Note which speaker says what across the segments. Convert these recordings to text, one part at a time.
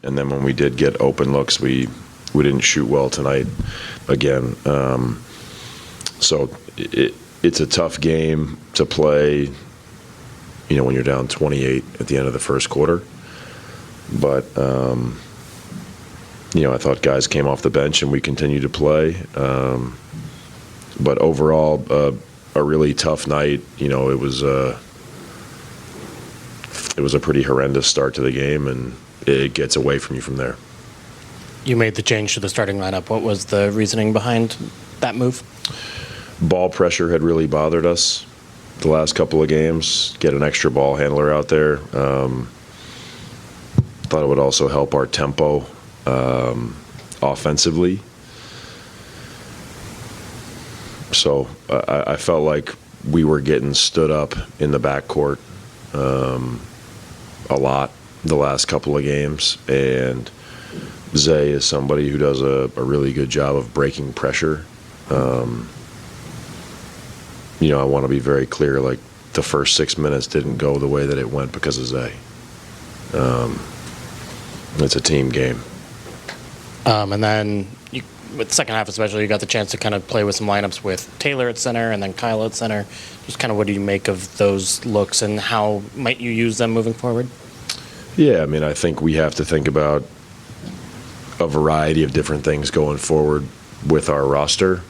Speaker 1: And then when we did get open looks, we didn't shoot well tonight again. So it's a tough game to play, when you're down 28 at the end of the first quarter. But, I thought guys came off the bench and we continued to play. But overall, a really tough night. It was a pretty horrendous start to the game, and it gets away from you from there.
Speaker 2: You made the change to the starting lineup. What was the reasoning behind that move?
Speaker 1: Ball pressure had really bothered us the last couple of games. Get an extra ball handler out there. Thought it would also help our tempo offensively. So I felt like we were getting stood up in the backcourt a lot the last couple of games, and Zay is somebody who does a really good job of breaking pressure. I want to be very clear, like the first 6 minutes didn't go the way that it went because of Zay. It's a team game.
Speaker 2: And then with the second half especially, you got the chance to kind of play with some lineups with Taylor at center and then Kyle at center. Just kind of what do you make of those looks, and how might you use them moving forward?
Speaker 1: Yeah, I think we have to think about a variety of different things going forward with our roster.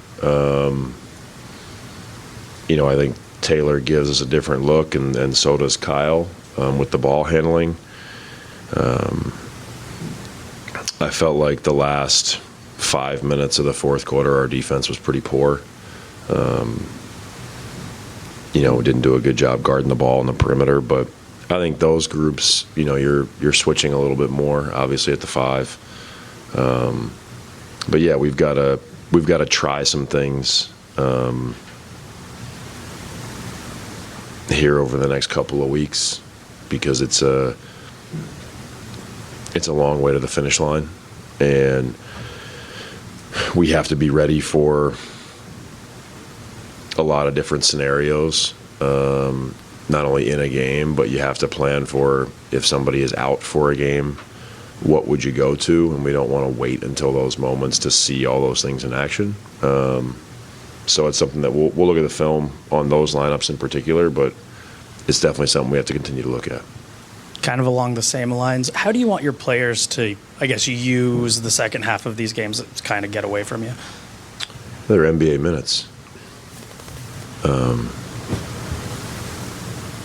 Speaker 1: I think Taylor gives us a different look, and so does Kyle with the ball handling. I felt like the last 5 minutes of the fourth quarter, our defense was pretty poor. We didn't do a good job guarding the ball on the perimeter, but I think those groups, you're switching a little bit more, obviously at the 5. But yeah, we've got to try some things here over the next couple of weeks, because it's a long way to the finish line, and we have to be ready for a lot of different scenarios, not only in a game, but you have to plan for if somebody is out for a game, what would you go to? And we don't want to wait until those moments to see all those things in action. So it's something that we'll look at the film on those lineups in particular, but it's definitely something we have to continue to look at.
Speaker 3: Kind of along the same lines, how do you want your players to, use the second half of these games to kind of get away from you?
Speaker 1: They're NBA minutes.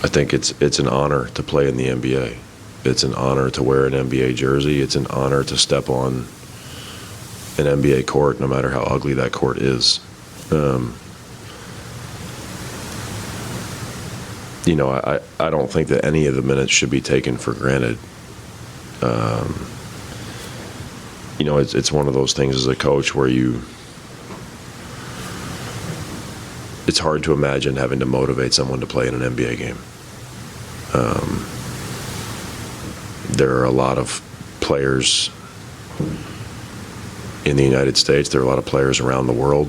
Speaker 1: I think it's an honor to play in the NBA. It's an honor to wear an NBA jersey. It's an honor to step on an NBA court, no matter how ugly that court is. I don't think that any of the minutes should be taken for granted. It's one of those things as a coach where it's hard to imagine having to motivate someone to play in an NBA game. There are a lot of players in the United States, there are a lot of players around the world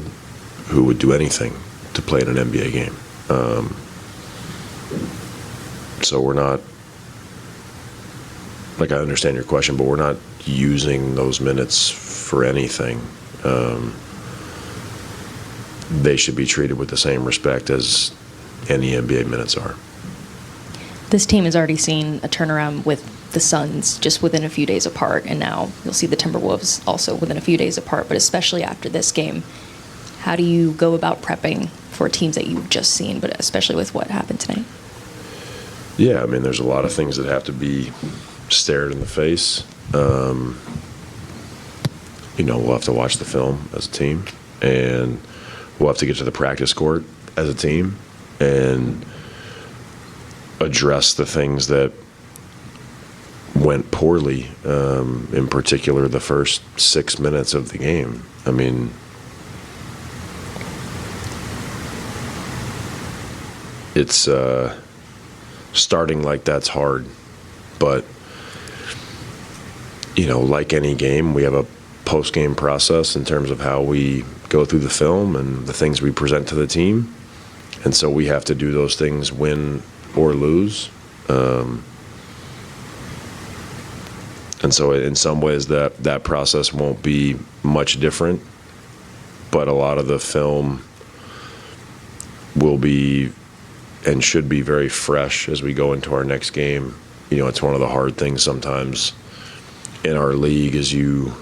Speaker 1: who would do anything to play in an NBA game. So we're not, I understand your question, but we're not using those minutes for anything. They should be treated with the same respect as any NBA minutes are.
Speaker 4: This team has already seen a turnaround with the Suns just within a few days apart, and now you'll see the Timberwolves also within a few days apart, but especially after this game. How do you go about prepping for teams that you've just seen, but especially with what happened tonight?
Speaker 1: Yeah, there's a lot of things that have to be stared in the face. We'll have to watch the film as a team, and we'll have to get to the practice court as a team and address the things that went poorly, in particular the first 6 minutes of the game. It's starting like that's hard, but like any game, we have a post-game process in terms of how we go through the film and the things we present to the team, and so we have to do those things, win or lose. And so in some ways that process won't be much different, but a lot of the film will be and should be very fresh as we go into our next game. You know, it's one of the hard things sometimes in our league is you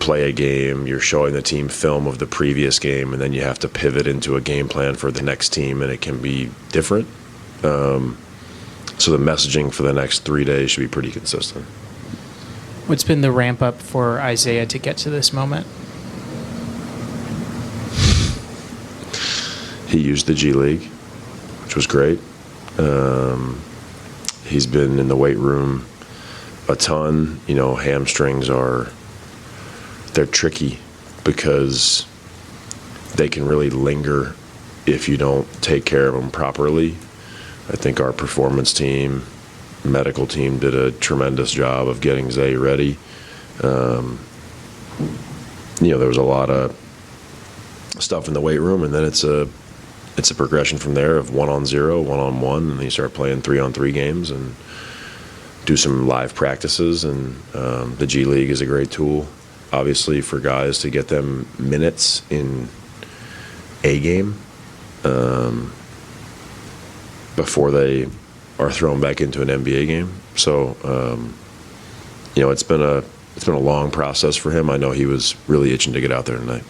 Speaker 1: play a game, you're showing the team film of the previous game, and then you have to pivot into a game plan for the next team, and it can be different. So the messaging for the next 3 days should be pretty consistent.
Speaker 5: What's been the ramp up for Isaiah to get to this moment?
Speaker 1: He used the G League, which was great. He's been in the weight room a ton. You know, hamstrings they're tricky because they can really linger if you don't take care of them properly. I think our performance team, medical team, did a tremendous job of getting Zay ready. You know, there was a lot of stuff in the weight room, and then it's a progression from there of 1-on-0, 1-on-1, and then you start playing 3-on-3 games and do some live practices. And the G League is a great tool, obviously, for guys to get them minutes in a game before they are thrown back into an NBA game. So, you know, it's been a long process for him. I know he was really itching to get out there tonight.